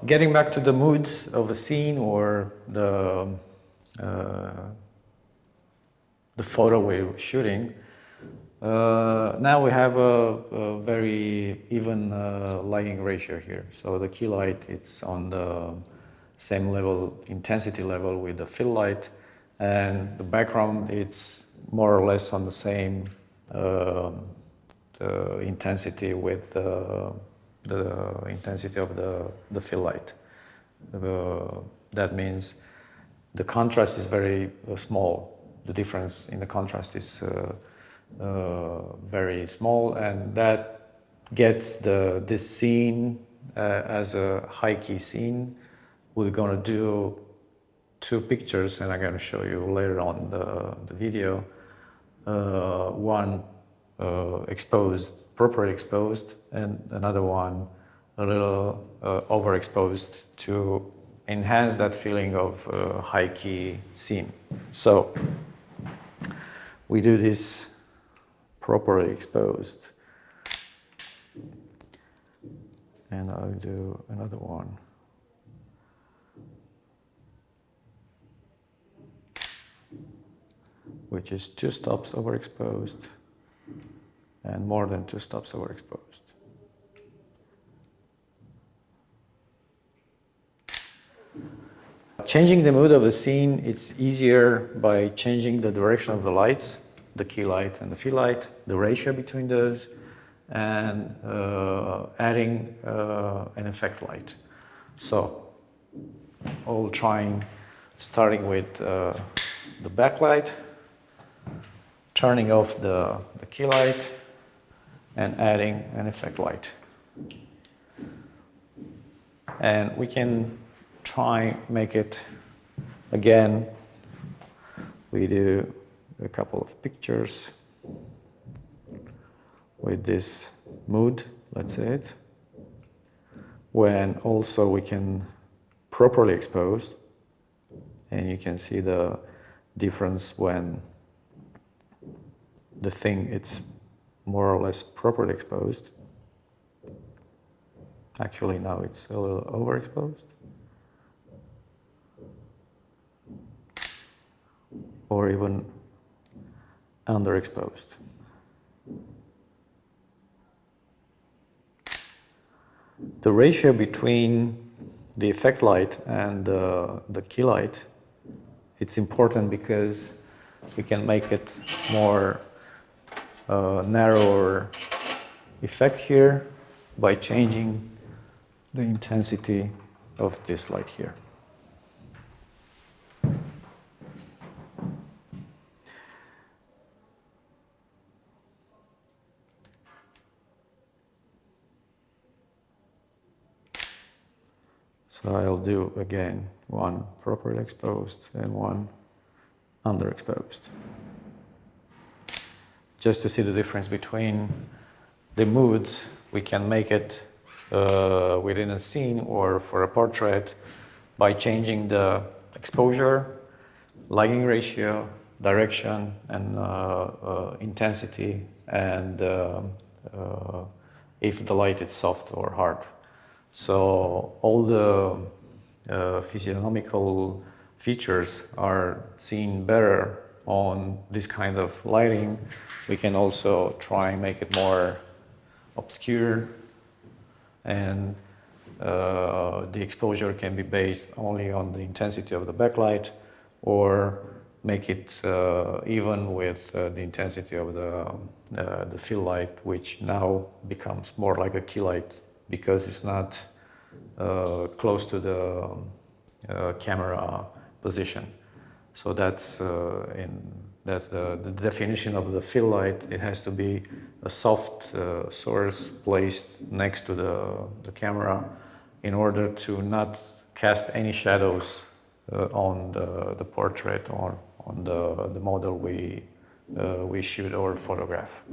getting back to the mood of a scene or the photo we're shooting, now we have a very even lighting ratio here. So the key light, it's on the same level, intensity level with the fill light, and the background, it's more or less on the same the intensity with the intensity of the fill light. That means the contrast is very small. The difference in the contrast is very small, and that gets this scene as a high key scene. We're gonna do 2 pictures, and I'm gonna show you later on the video. One exposed, properly exposed, and another one a little overexposed to enhance that feeling of high key scene. So we do this properly exposed, and I'll do another one. Which is 2 stops overexposed and more than 2 stops overexposed. Changing the mood of the scene, it's easier by changing the direction of the lights, the key light and the fill light, the ratio between those, and adding an effect light. So, all starting with the backlight, turning off the key light, and adding an effect light. And we can try make it again. We do a couple of pictures with this mood, let's say it, when also we can properly expose, and you can see the difference when the thing it's more or less properly exposed. Actually now it's a little overexposed. Or even underexposed. The ratio between the effect light and the key light, it's important because we can make it more narrower effect here by changing the intensity of this light here. So I'll do again one properly exposed and one underexposed. Just to see the difference between the moods, we can make it within a scene or for a portrait by changing the exposure, lighting ratio, direction, and intensity, and if the light is soft or hard. So all the physiognomical features are seen better on this kind of lighting. We can also try and make it more obscure, and the exposure can be based only on the intensity of the backlight, or make it even with the intensity of the fill light, which now becomes more like a key light because it's not close to the camera position. So that's the definition of the fill light. It has to be a soft source placed next to the camera in order to not cast any shadows on the portrait or on the model we shoot or photograph.